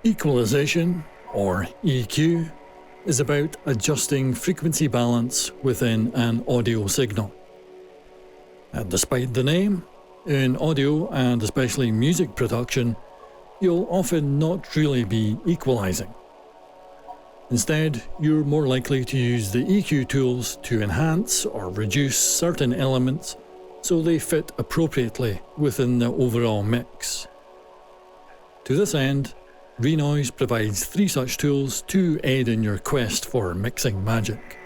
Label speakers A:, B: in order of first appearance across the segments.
A: Equalization, or EQ, is about adjusting frequency balance within an audio signal. And despite the name, in audio and especially music production, you'll often not really be equalizing. Instead, you're more likely to use the EQ tools to enhance or reduce certain elements so they fit appropriately within the overall mix. To this end, Renoise provides 3 such tools to aid in your quest for mixing magic.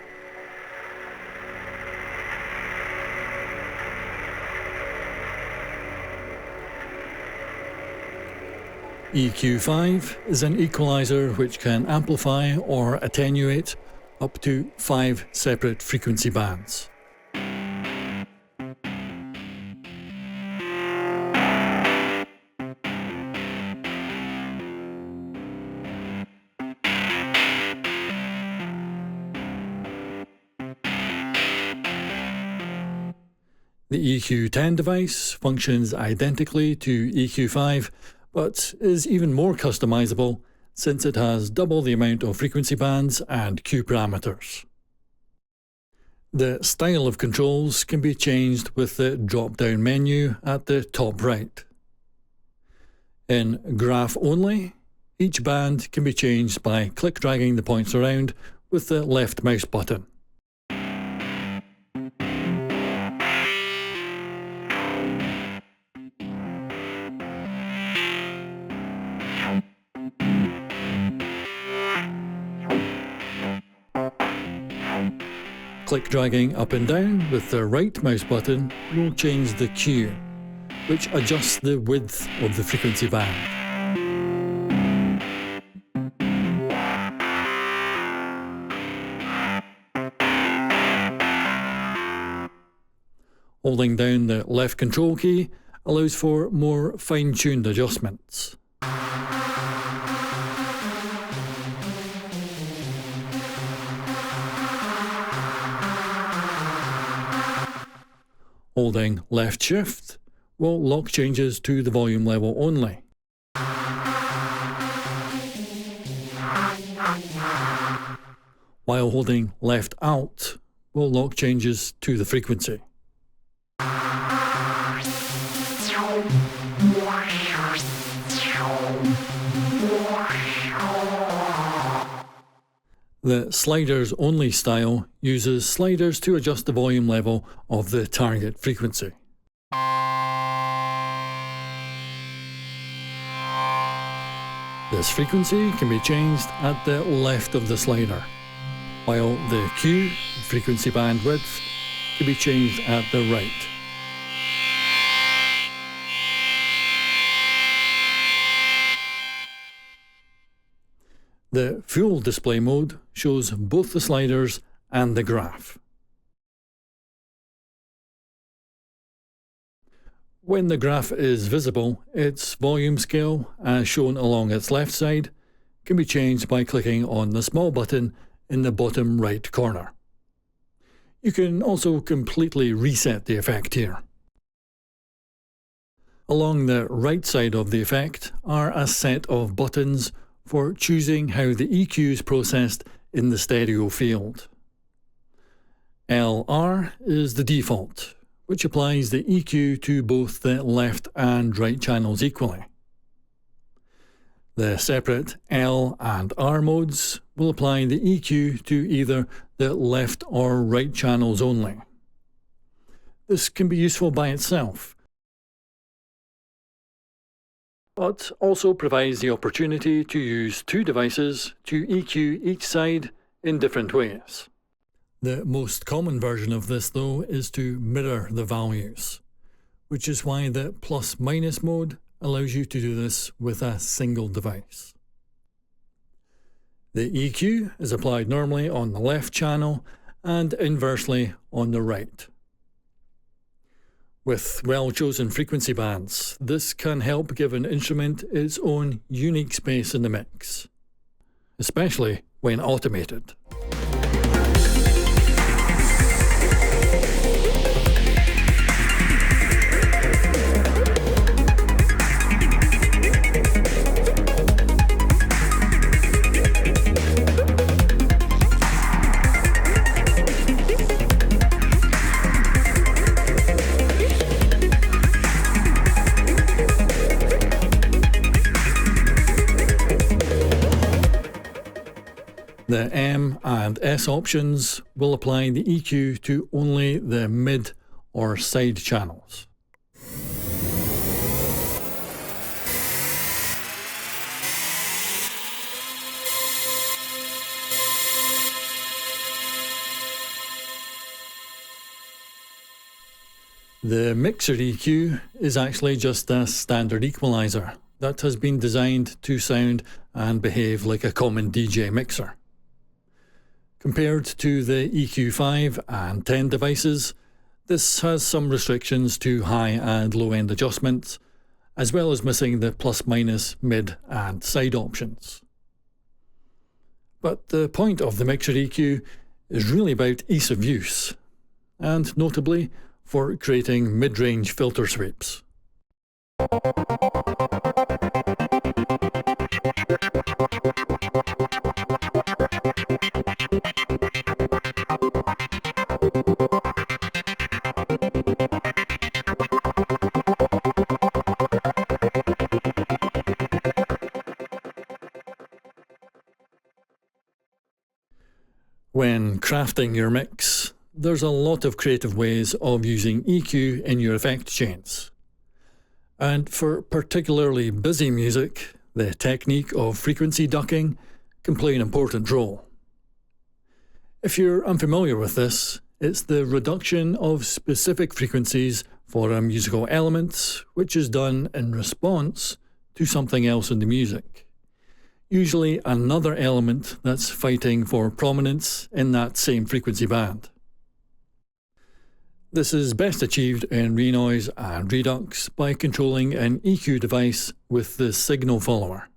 A: EQ5 is an equalizer which can amplify or attenuate up to 5 separate frequency bands. The EQ10 device functions identically to EQ5, but is even more customizable since it has double the amount of frequency bands and Q parameters. The style of controls can be changed with the drop-down menu at the top right. In graph only, each band can be changed by click-dragging the points around with the left mouse button. Click dragging up and down with the right mouse button will change the Q, which adjusts the width of the frequency band. Holding down the left control key allows for more fine-tuned adjustments. Holding left shift will lock changes to the volume level only. While holding left alt will lock changes to the frequency. The sliders only style uses sliders to adjust the volume level of the target frequency. This frequency can be changed at the left of the slider, while the Q, frequency band width, can be changed at the right. The full display mode shows both the sliders and the graph. When the graph is visible, its volume scale, as shown along its left side, can be changed by clicking on the small button in the bottom right corner. You can also completely reset the effect here. Along the right side of the effect are a set of buttons for choosing how the EQ is processed in the stereo field. LR is the default, which applies the EQ to both the left and right channels equally. The separate L and R modes will apply the EQ to either the left or right channels only. This can be useful by itself, but also provides the opportunity to use 2 devices to EQ each side in different ways. The most common version of this, though, is to mirror the values, which is why the plus-minus mode allows you to do this with a single device. The EQ is applied normally on the left channel and inversely on the right. With well-chosen frequency bands, this can help give an instrument its own unique space in the mix, especially when automated. The M and S options will apply the EQ to only the mid or side channels. The mixer EQ is actually just a standard equalizer that has been designed to sound and behave like a common DJ mixer. Compared to the EQ5 and 10 devices, this has some restrictions to high and low end adjustments, as well as missing the plus minus, mid and side options. But the point of the mixer EQ is really about ease of use, and notably for creating mid-range filter sweeps. When crafting your mix, there's a lot of creative ways of using EQ in your effect chains. And for particularly busy music, the technique of frequency ducking can play an important role. If you're unfamiliar with this, it's the reduction of specific frequencies for a musical element which is done in response to something else in the music. Usually another element that's fighting for prominence in that same frequency band. This is best achieved in Renoise and Redux by controlling an EQ device with the signal follower.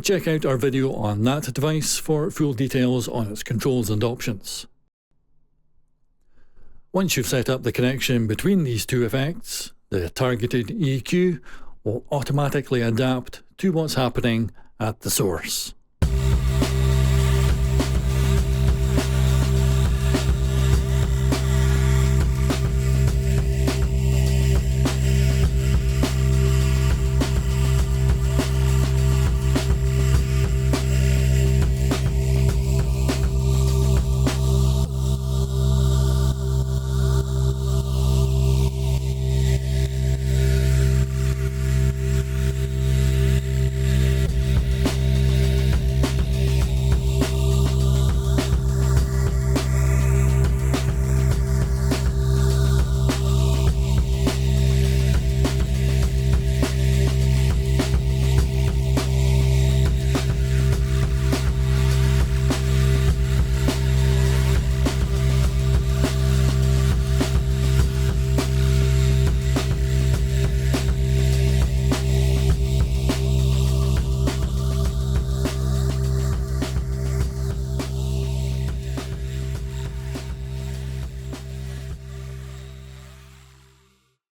A: Check out our video on that device for full details on its controls and options. Once you've set up the connection between these two effects, the targeted EQ will automatically adapt to what's happening at the source.